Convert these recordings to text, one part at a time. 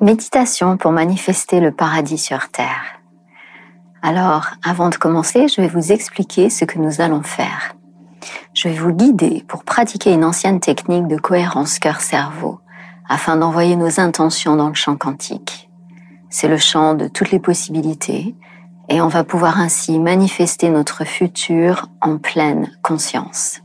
Méditation pour manifester le paradis sur Terre. Alors, avant de commencer, je vais vous expliquer ce que nous allons faire. Je vais vous guider pour pratiquer une ancienne technique de cohérence cœur-cerveau afin d'envoyer nos intentions dans le champ quantique. C'est le champ de toutes les possibilités et on va pouvoir ainsi manifester notre futur en pleine conscience.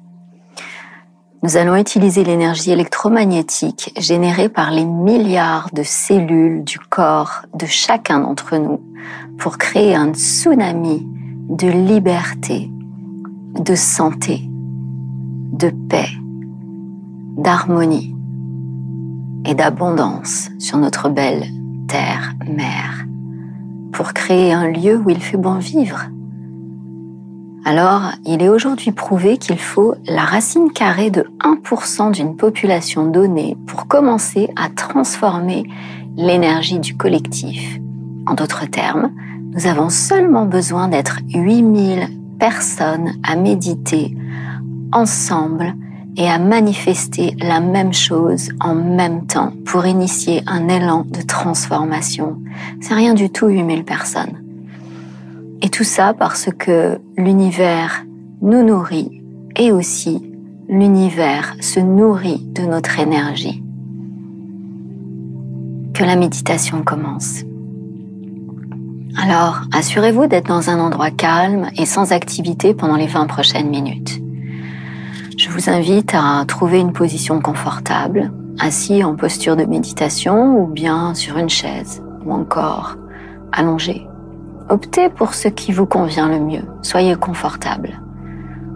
Nous allons utiliser l'énergie électromagnétique générée par les milliards de cellules du corps de chacun d'entre nous pour créer un tsunami de liberté, de santé, de paix, d'harmonie et d'abondance sur notre belle terre-mère pour créer un lieu où il fait bon vivre. Alors, il est aujourd'hui prouvé qu'il faut la racine carrée de 1% d'une population donnée pour commencer à transformer l'énergie du collectif. En d'autres termes, nous avons seulement besoin d'être 8000 personnes à méditer ensemble et à manifester la même chose en même temps pour initier un élan de transformation. C'est rien du tout 8000 personnes. Et tout ça parce que l'univers nous nourrit et aussi l'univers se nourrit de notre énergie. Que la méditation commence. Alors, assurez-vous d'être dans un endroit calme et sans activité pendant les 20 prochaines minutes. Je vous invite à trouver une position confortable, assis en posture de méditation ou bien sur une chaise ou encore allongé. Optez pour ce qui vous convient le mieux. Soyez confortable.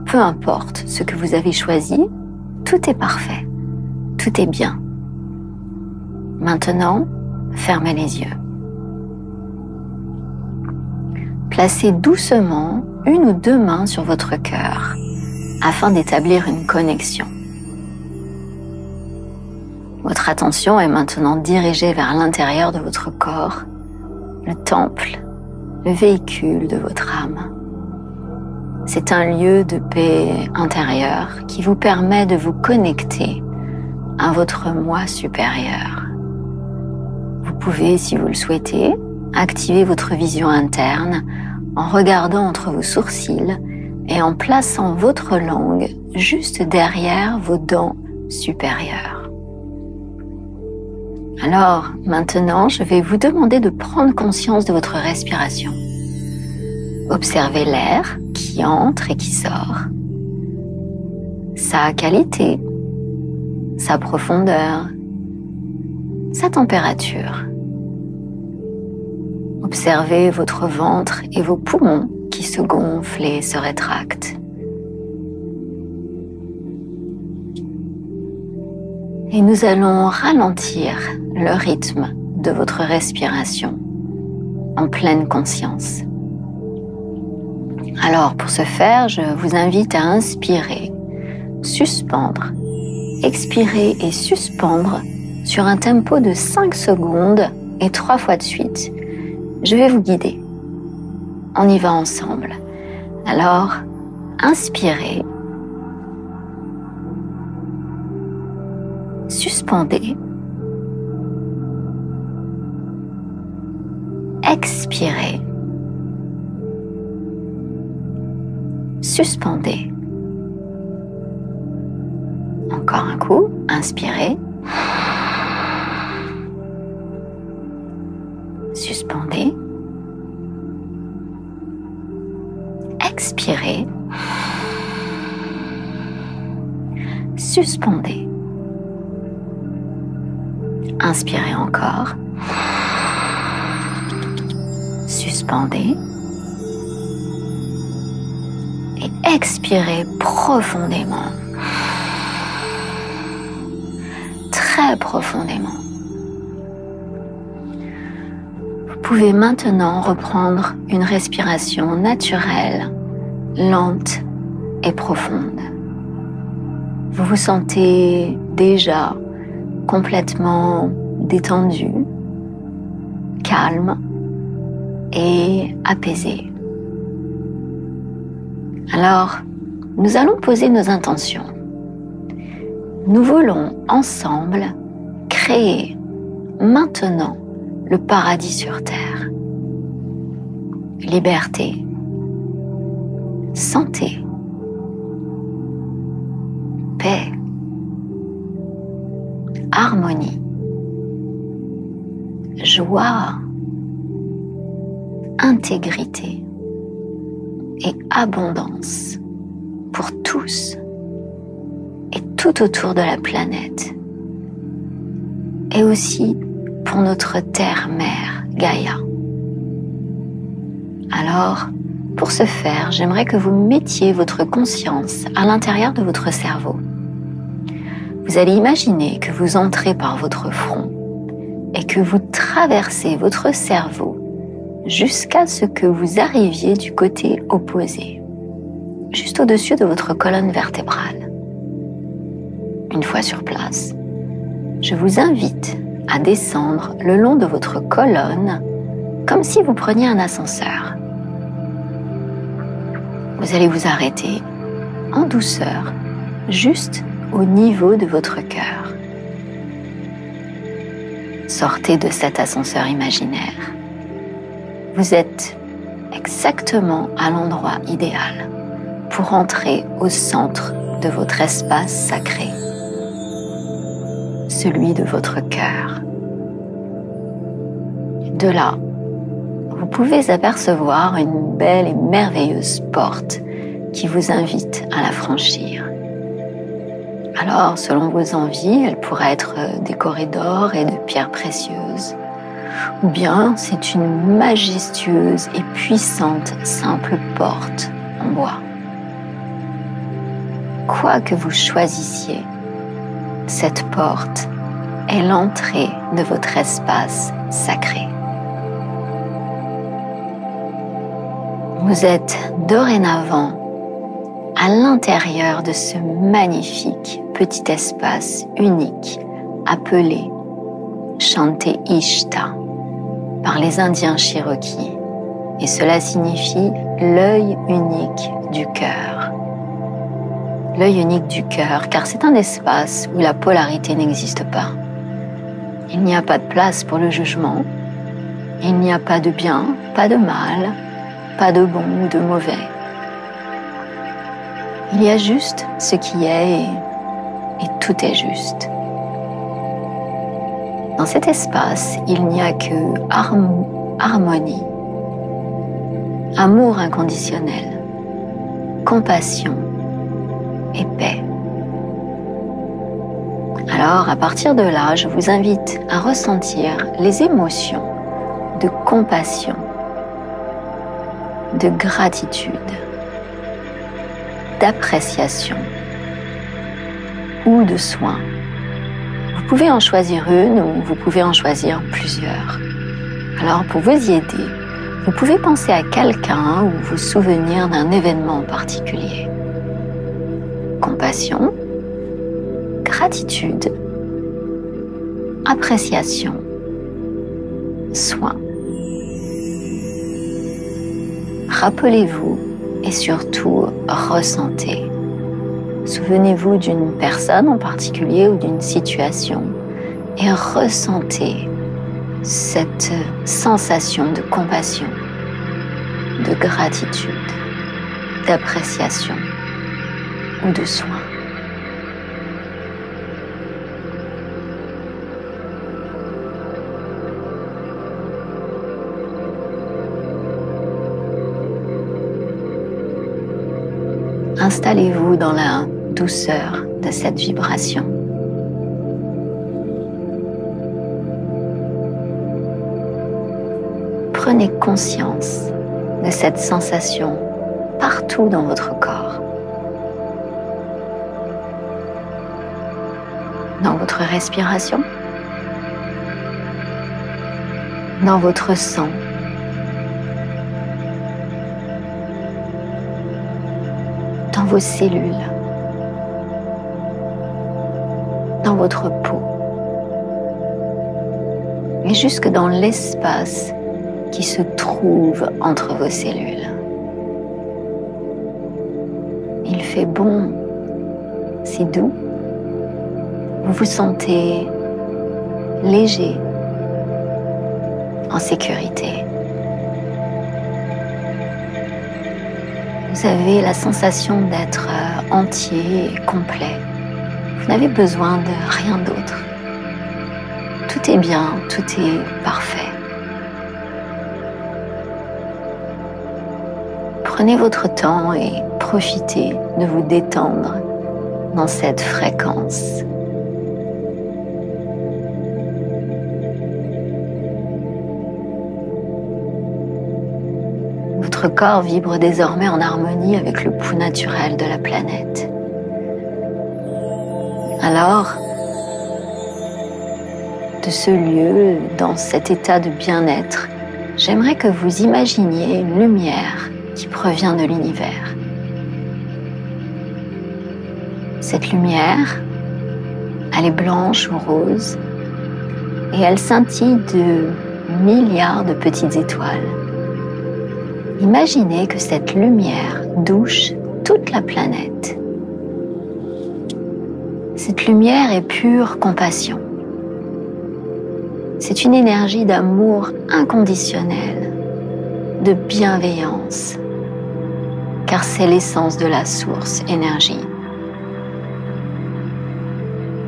Peu importe ce que vous avez choisi, tout est parfait. Tout est bien. Maintenant, fermez les yeux. Placez doucement une ou deux mains sur votre cœur afin d'établir une connexion. Votre attention est maintenant dirigée vers l'intérieur de votre corps, le temple, le véhicule de votre âme. C'est un lieu de paix intérieure qui vous permet de vous connecter à votre moi supérieur. Vous pouvez, si vous le souhaitez, activer votre vision interne en regardant entre vos sourcils et en plaçant votre langue juste derrière vos dents supérieures. Alors, maintenant, je vais vous demander de prendre conscience de votre respiration. Observez l'air qui entre et qui sort, sa qualité, sa profondeur, sa température. Observez votre ventre et vos poumons qui se gonflent et se rétractent. Et nous allons ralentir le rythme de votre respiration en pleine conscience. Alors, pour ce faire, je vous invite à inspirer, suspendre, expirer et suspendre sur un tempo de 5 secondes et 3 fois de suite. Je vais vous guider. On y va ensemble. Alors, inspirez. Suspendez. Expirez. Suspendez. Encore un coup. Inspirez. Suspendez. Expirez. Suspendez. Inspirez encore. Suspendez. Et expirez profondément. Très profondément. Vous pouvez maintenant reprendre une respiration naturelle, lente et profonde. Vous vous sentez déjà complètement détendu, calme et apaisé. Alors, nous allons poser nos intentions. Nous voulons ensemble créer maintenant le paradis sur terre. Liberté, santé, paix, harmonie, joie, intégrité et abondance pour tous et tout autour de la planète, et aussi pour notre terre-mère, Gaïa. Alors, pour ce faire, j'aimerais que vous mettiez votre conscience à l'intérieur de votre cerveau. Vous allez imaginer que vous entrez par votre front et que vous traversez votre cerveau jusqu'à ce que vous arriviez du côté opposé, juste au-dessus de votre colonne vertébrale. Une fois sur place, je vous invite à descendre le long de votre colonne comme si vous preniez un ascenseur. Vous allez vous arrêter en douceur, juste au niveau de votre cœur. Sortez de cet ascenseur imaginaire. Vous êtes exactement à l'endroit idéal pour entrer au centre de votre espace sacré, celui de votre cœur. De là, vous pouvez apercevoir une belle et merveilleuse porte qui vous invite à la franchir. Alors, selon vos envies, elle pourra être décorée d'or et de pierres précieuses, ou bien c'est une majestueuse et puissante simple porte en bois. Quoi que vous choisissiez, cette porte est l'entrée de votre espace sacré. Vous êtes dorénavant à l'intérieur de ce magnifique petit espace unique appelé Shanti Ishta par les Indiens Cherokees, et cela signifie l'œil unique du cœur. L'œil unique du cœur, car c'est un espace où la polarité n'existe pas. Il n'y a pas de place pour le jugement, il n'y a pas de bien, pas de mal, pas de bon ou de mauvais. Il y a juste ce qui est et tout est juste. Dans cet espace, il n'y a que harmonie, amour inconditionnel, compassion et paix. Alors, à partir de là, je vous invite à ressentir les émotions de compassion, de gratitude, d'appréciation ou de soin. Vous pouvez en choisir une ou vous pouvez en choisir plusieurs. Alors, pour vous y aider, vous pouvez penser à quelqu'un ou vous souvenir d'un événement particulier. Compassion, gratitude, appréciation, soin. Rappelez-vous et surtout ressentez. Souvenez-vous d'une personne en particulier ou d'une situation et ressentez cette sensation de compassion, de gratitude, d'appréciation ou de soin. Installez-vous dans la douceur de cette vibration. Prenez conscience de cette sensation partout dans votre corps. Dans votre respiration, dans votre sang, dans vos cellules, dans votre peau, et jusque dans l'espace qui se trouve entre vos cellules. Il fait bon, c'est doux, vous vous sentez léger, en sécurité. Vous avez la sensation d'être entier et complet. Vous n'avez besoin de rien d'autre. Tout est bien, tout est parfait. Prenez votre temps et profitez de vous détendre dans cette fréquence. Votre corps vibre désormais en harmonie avec le pouls naturel de la planète. Alors, de ce lieu, dans cet état de bien-être, j'aimerais que vous imaginiez une lumière qui provient de l'univers. Cette lumière, elle est blanche ou rose et elle scintille de milliards de petites étoiles. Imaginez que cette lumière douche toute la planète. Cette lumière est pure compassion. C'est une énergie d'amour inconditionnel, de bienveillance, car c'est l'essence de la source énergie.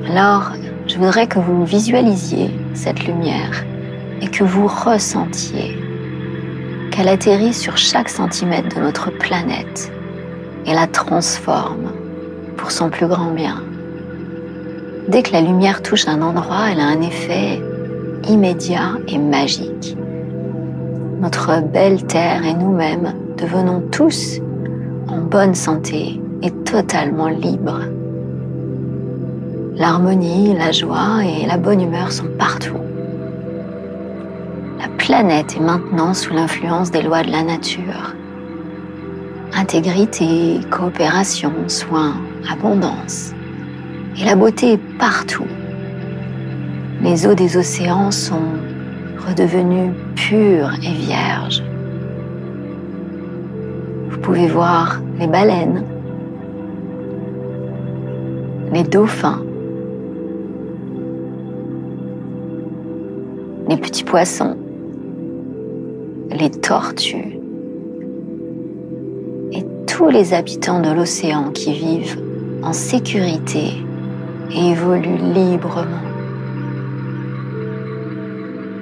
Alors, je voudrais que vous visualisiez cette lumière et que vous ressentiez qu'elle atterrit sur chaque centimètre de notre planète et la transforme pour son plus grand bien. Dès que la lumière touche un endroit, elle a un effet immédiat et magique. Notre belle Terre et nous-mêmes devenons tous en bonne santé et totalement libres. L'harmonie, la joie et la bonne humeur sont partout. La planète est maintenant sous l'influence des lois de la nature. Intégrité, coopération, soin, abondance. Et la beauté est partout. Les eaux des océans sont redevenues pures et vierges. Vous pouvez voir les baleines, les dauphins, les petits poissons, les tortues et tous les habitants de l'océan qui vivent en sécurité et évoluent librement.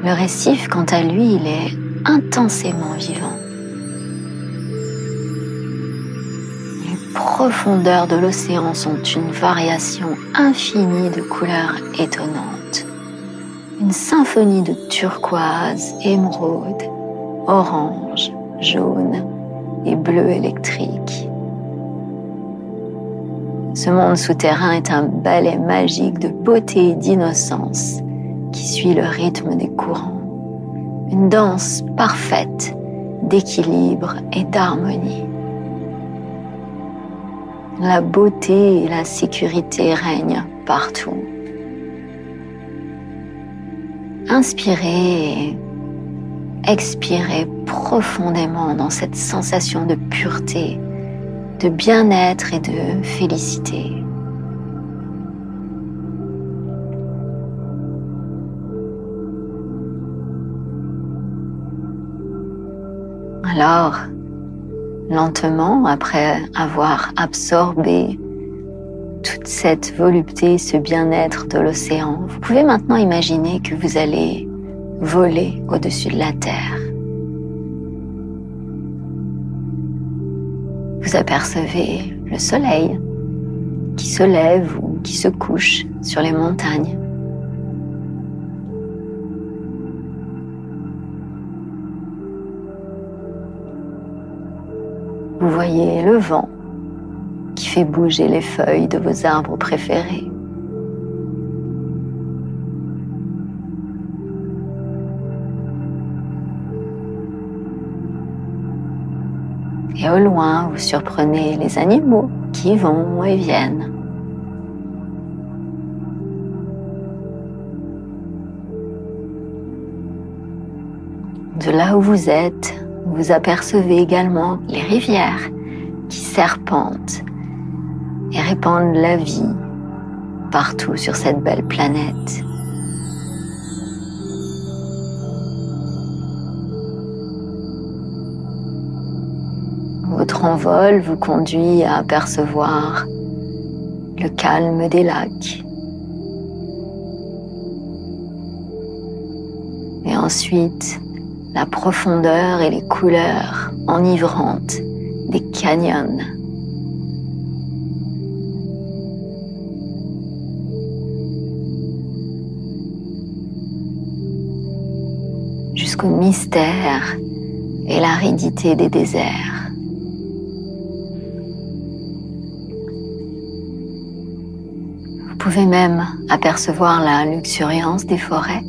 Le récif, quant à lui, il est intensément vivant. Les profondeurs de l'océan sont une variation infinie de couleurs étonnantes. Une symphonie de turquoise, émeraude, orange, jaune et bleu électrique. Ce monde souterrain est un ballet magique de beauté et d'innocence qui suit le rythme des courants. Une danse parfaite d'équilibre et d'harmonie. La beauté et la sécurité règnent partout. Inspirez et expirez profondément dans cette sensation de pureté, de bien-être et de félicité. Alors, lentement, après avoir absorbé toute cette volupté, ce bien-être de l'océan, vous pouvez maintenant imaginer que vous allez voler au-dessus de la Terre. Vous apercevez le soleil qui se lève ou qui se couche sur les montagnes. Vous voyez le vent qui fait bouger les feuilles de vos arbres préférés. Et au loin, vous surprenez les animaux qui vont et viennent. De là où vous êtes, vous apercevez également les rivières qui serpentent et répandent la vie partout sur cette belle planète. votre envol vous conduit à apercevoir le calme des lacs. Et ensuite, la profondeur et les couleurs enivrantes des canyons. Jusqu'au mystère et l'aridité des déserts. Vous pouvez même apercevoir la luxuriance des forêts,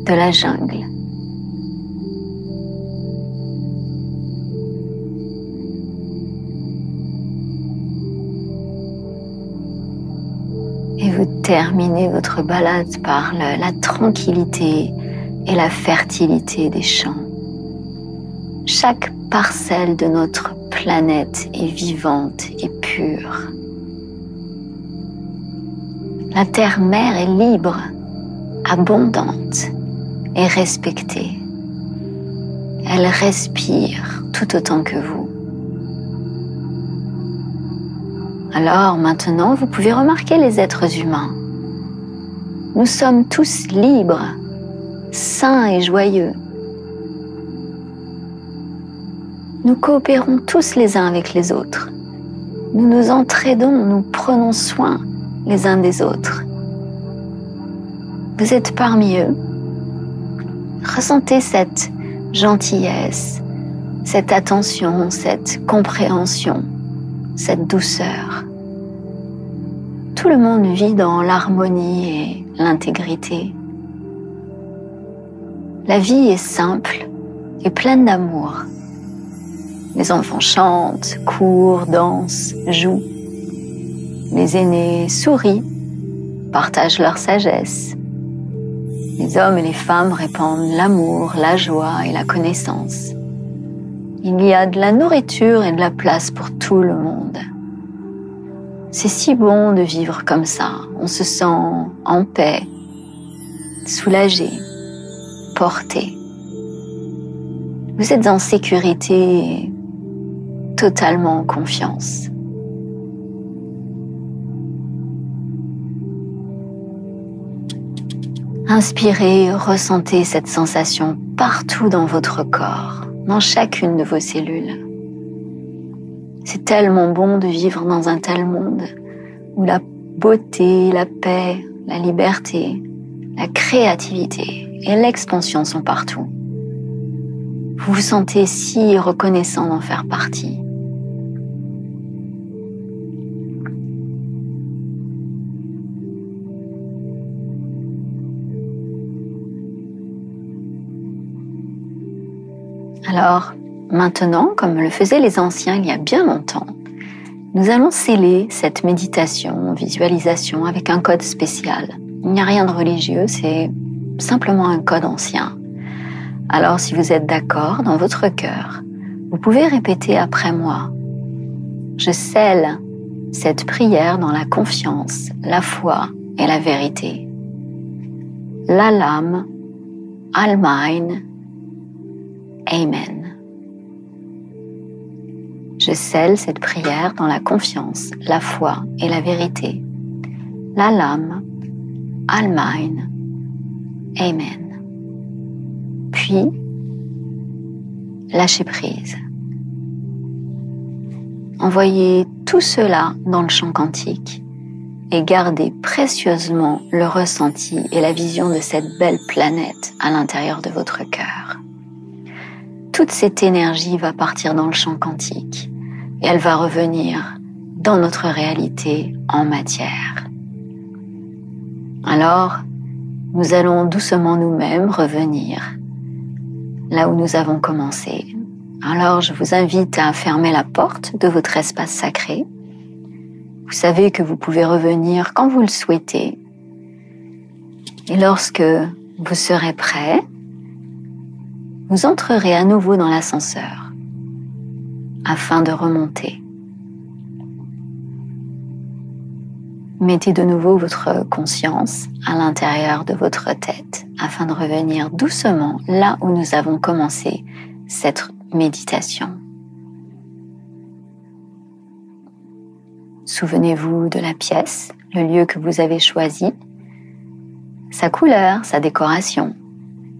de la jungle. Et vous terminez votre balade par la tranquillité et la fertilité des champs. Chaque parcelle de notre planète est vivante et pure. La terre-mère est libre, abondante et respectée. Elle respire tout autant que vous. Alors maintenant, vous pouvez remarquer les êtres humains. Nous sommes tous libres, sains et joyeux. Nous coopérons tous les uns avec les autres. Nous nous entraidons, nous prenons soin les uns des autres. Vous êtes parmi eux. Ressentez cette gentillesse, cette attention, cette compréhension, cette douceur. Tout le monde vit dans l'harmonie et l'intégrité. La vie est simple et pleine d'amour. Les enfants chantent, courent, dansent, jouent. Les aînés sourient, partagent leur sagesse. Les hommes et les femmes répandent l'amour, la joie et la connaissance. Il y a de la nourriture et de la place pour tout le monde. C'est si bon de vivre comme ça. On se sent en paix, soulagé, porté. Vous êtes en sécurité et totalement en confiance. Inspirez, ressentez cette sensation partout dans votre corps, dans chacune de vos cellules. C'est tellement bon de vivre dans un tel monde où la beauté, la paix, la liberté, la créativité et l'expansion sont partout. Vous vous sentez si reconnaissant d'en faire partie. Alors, maintenant, comme le faisaient les anciens il y a bien longtemps, nous allons sceller cette méditation, visualisation avec un code spécial. Il n'y a rien de religieux, c'est simplement un code ancien. Alors, si vous êtes d'accord dans votre cœur, vous pouvez répéter après moi. Je scelle cette prière dans la confiance, la foi et la vérité. L'Alam, Almain, Amen. Je scelle cette prière dans la confiance, la foi et la vérité. L'Alam, Almain, Amen. Puis, lâchez prise. Envoyez tout cela dans le champ quantique et gardez précieusement le ressenti et la vision de cette belle planète à l'intérieur de votre cœur. Toute cette énergie va partir dans le champ quantique et elle va revenir dans notre réalité en matière. Alors, nous allons doucement nous-mêmes revenir là où nous avons commencé. Alors, je vous invite à fermer la porte de votre espace sacré. Vous savez que vous pouvez revenir quand vous le souhaitez. Et lorsque vous serez prêt, vous entrerez à nouveau dans l'ascenseur afin de remonter. Mettez de nouveau votre conscience à l'intérieur de votre tête afin de revenir doucement là où nous avons commencé cette méditation. Souvenez-vous de la pièce, le lieu que vous avez choisi, sa couleur, sa décoration.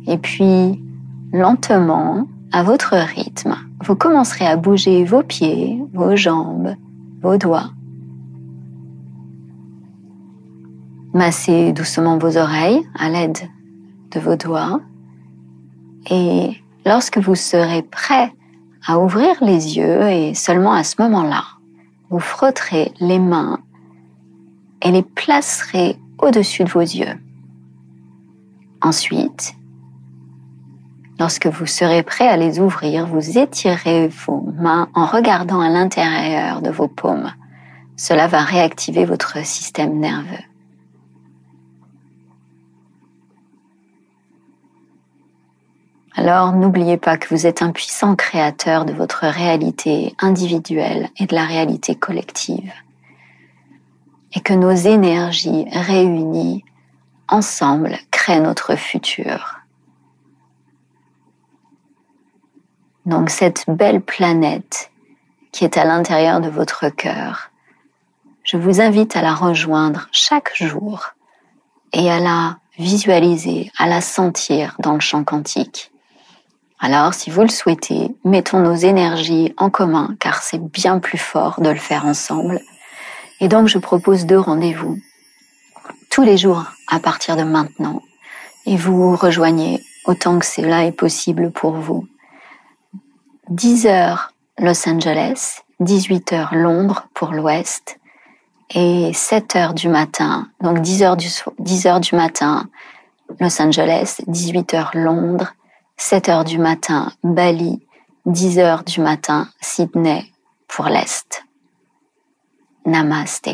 Et puis, lentement, à votre rythme, vous commencerez à bouger vos pieds, vos jambes, vos doigts. Massez doucement vos oreilles à l'aide de vos doigts. Et lorsque vous serez prêt à ouvrir les yeux, et seulement à ce moment-là, vous frotterez les mains et les placerez au-dessus de vos yeux. Ensuite, lorsque vous serez prêt à les ouvrir, vous étirez vos mains en regardant à l'intérieur de vos paumes. Cela va réactiver votre système nerveux. Alors, n'oubliez pas que vous êtes un puissant créateur de votre réalité individuelle et de la réalité collective. Et que nos énergies réunies ensemble créent notre futur. Donc, cette belle planète qui est à l'intérieur de votre cœur, je vous invite à la rejoindre chaque jour et à la visualiser, à la sentir dans le champ quantique. Alors, si vous le souhaitez, mettons nos énergies en commun, car c'est bien plus fort de le faire ensemble. Et donc, je propose 2 rendez-vous tous les jours à partir de maintenant. Et vous rejoignez autant que cela est possible pour vous. 10h Los Angeles, 18h Londres pour l'Ouest, et 7h du matin, donc 10h du matin Los Angeles, 18h Londres, 7h du matin, Bali, 10h du matin, Sydney pour l'Est. Namaste.